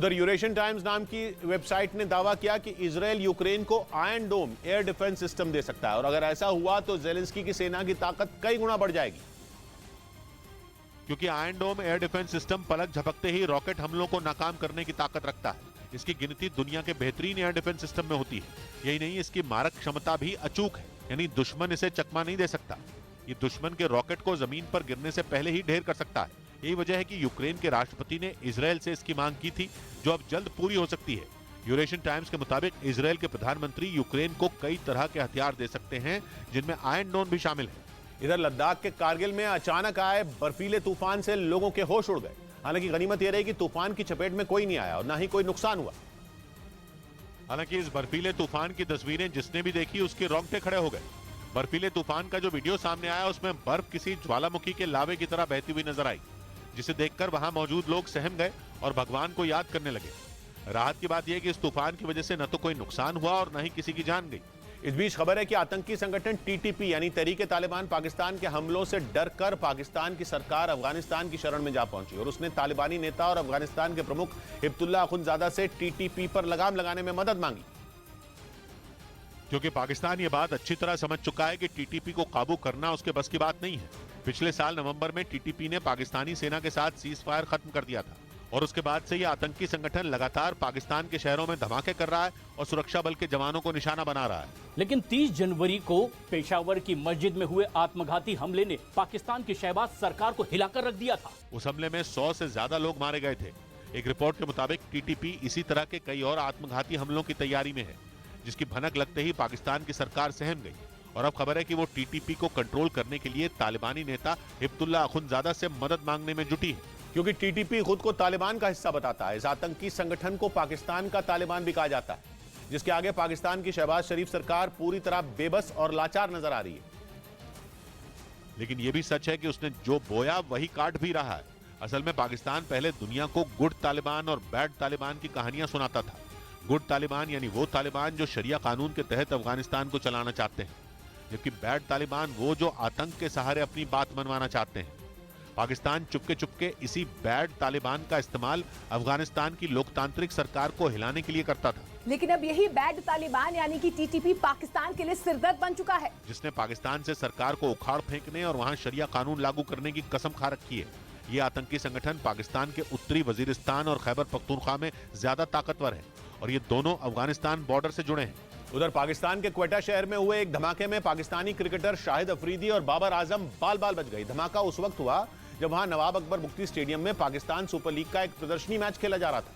उधर Eurasian times नाम की वेबसाइट ने दावा किया कि इजरायल यूक्रेन को आयरन डोम एयर डिफेंस सिस्टम दे सकता है और अगर ऐसा हुआ तो जेलेंस्की की सेना की ताकत कई गुना बढ़ जाएगी। क्योंकि आयरन डोम एयर डिफेंस सिस्टम पलक झपकते ही रॉकेट हमलों को नाकाम करने की ताकत रखता है। इसकी गिनती दुनिया के बेहतरीन एयर डिफेंस सिस्टम में होती है। यही नहीं, इसकी मारक क्षमता भी अचूक है, यानी दुश्मन इसे चकमा नहीं दे सकता। ये दुश्मन के रॉकेट को जमीन पर गिरने से पहले ही ढेर कर सकता है। यही वजह है कि यूक्रेन के राष्ट्रपति ने इजरायल से इसकी मांग की थी, जो अब जल्द पूरी हो सकती है। यूरेशियन टाइम्स के मुताबिक इजरायल के प्रधानमंत्री यूक्रेन को कई तरह के हथियार दे सकते हैं, जिनमें आयरन डोम भी शामिल है। इधर लद्दाख के कारगिल में अचानक आए बर्फीले तूफान से लोगों के होश उड़ गए। हालांकि गनीमत यह रही कि तूफान की चपेट में कोई नहीं आया और ना ही कोई नुकसान हुआ। हालांकि इस बर्फीले तूफान की तस्वीरें जिसने भी देखी उसके रोंगटे खड़े हो गए। बर्फीले तूफान का जो वीडियो सामने आया उसमें बर्फ किसी ज्वालामुखी के लावे की तरह बहती हुई नजर आई, जिसे देखकर वहां मौजूद लोग सहम गए और भगवान को याद करने लगे। राहत की बात यह कि इस तूफान की वजह से न तो कोई नुकसान हुआ और न ही किसी की जान गई। इस बीच खबर है कि आतंकी संगठन टीटीपी यानी तहरीक तालिबान पाकिस्तान के हमलों से डरकर पाकिस्तान की सरकार अफगानिस्तान की शरण में जा पहुंची और उसने तालिबानी नेता और अफगानिस्तान के प्रमुख हिब्तुल्लाह अखुंज़ादा से टीटीपी पर लगाम लगाने में मदद मांगी। क्योंकि पाकिस्तान ये बात अच्छी तरह समझ चुका है कि टीटीपी को काबू करना उसके बस की बात नहीं है। पिछले साल नवंबर में टीटीपी ने पाकिस्तानी सेना के साथ सीज फायर खत्म कर दिया था और उसके बाद से ये आतंकी संगठन लगातार पाकिस्तान के शहरों में धमाके कर रहा है और सुरक्षा बल के जवानों को निशाना बना रहा है। लेकिन 30 जनवरी को पेशावर की मस्जिद में हुए आत्मघाती हमले ने पाकिस्तान की शहबाज सरकार को हिलाकर रख दिया था। उस हमले में 100 से ज्यादा लोग मारे गए थे। एक रिपोर्ट के मुताबिक टीटीपी इसी तरह के कई और आत्मघाती हमलों की तैयारी में है, जिसकी भनक लगते ही पाकिस्तान की सरकार सहम गई और अब खबर है कि वो टीटीपी को कंट्रोल करने के लिए तालिबानी नेता हिब्तुल्लाह अखुंज़ादा से मदद मांगने में जुटी है। क्योंकि टीटीपी खुद को तालिबान का हिस्सा बताता है। इस आतंकी संगठन को पाकिस्तान का तालिबान भी कहा जाता है, जिसके आगे पाकिस्तान की शहबाज शरीफ सरकार पूरी तरह बेबस और लाचार नजर आ रही है। लेकिन यह भी सच है कि उसने जो बोया वही काट भी रहा है। असल में पाकिस्तान पहले दुनिया को गुड तालिबान और बैड तालिबान की कहानियां सुनाता था। गुड तालिबान यानी वो तालिबान जो शरिया कानून के तहत अफगानिस्तान को चलाना चाहते हैं, जबकि बैड तालिबान वो जो आतंक के सहारे अपनी बात मनवाना चाहते हैं। पाकिस्तान चुपके चुपके इसी बैड तालिबान का इस्तेमाल अफगानिस्तान की लोकतांत्रिक सरकार को हिलाने के लिए करता था। लेकिन अब यही बैड तालिबान यानी कि टीटीपी पाकिस्तान के लिए सिरदर्द बन चुका है, जिसने पाकिस्तान से सरकार को उखाड़ फेंकने और वहां शरिया कानून लागू करने की कसम खा रखी है। ये आतंकी संगठन पाकिस्तान के उत्तरी वजीरिस्तान और खैबर पख्तूनख्वा में ज्यादा ताकतवर है और ये दोनों अफगानिस्तान बॉर्डर से जुड़े हैं। उधर पाकिस्तान के क्वेटा शहर में हुए एक धमाके में पाकिस्तानी क्रिकेटर शाहिद अफरीदी और बाबर आजम बाल बाल बच गई। धमाका उस वक्त हुआ जब वहां नवाब अकबर मुफ्ती स्टेडियम में पाकिस्तान सुपर लीग का एक प्रदर्शनी मैच खेला जा रहा था,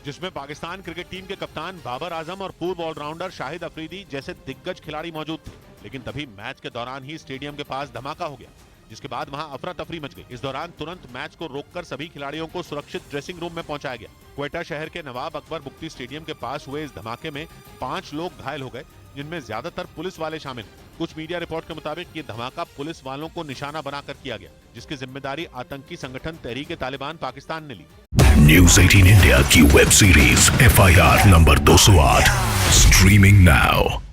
जिसमें पाकिस्तान क्रिकेट टीम के कप्तान बाबर आजम और पूर्व ऑलराउंडर शाहिद अफरीदी जैसे दिग्गज खिलाड़ी मौजूद थे। लेकिन तभी मैच के दौरान ही स्टेडियम के पास धमाका हो गया, जिसके बाद वहां अफरा तफरी मच गई। इस दौरान तुरंत मैच को रोककर सभी खिलाड़ियों को सुरक्षित ड्रेसिंग रूम में पहुंचाया गया। क्वेटा शहर के नवाब अकबर मुफ्ती स्टेडियम के पास हुए इस धमाके में 5 लोग घायल हो गए, जिनमें ज्यादातर पुलिस वाले शामिल हैं। कुछ मीडिया रिपोर्ट के मुताबिक ये धमाका पुलिस वालों को निशाना बनाकर किया गया, जिसकी जिम्मेदारी आतंकी संगठन तहरीक तालिबान पाकिस्तान ने ली। न्यूज़ 18 इंडिया की web series FIR number 208 streaming now.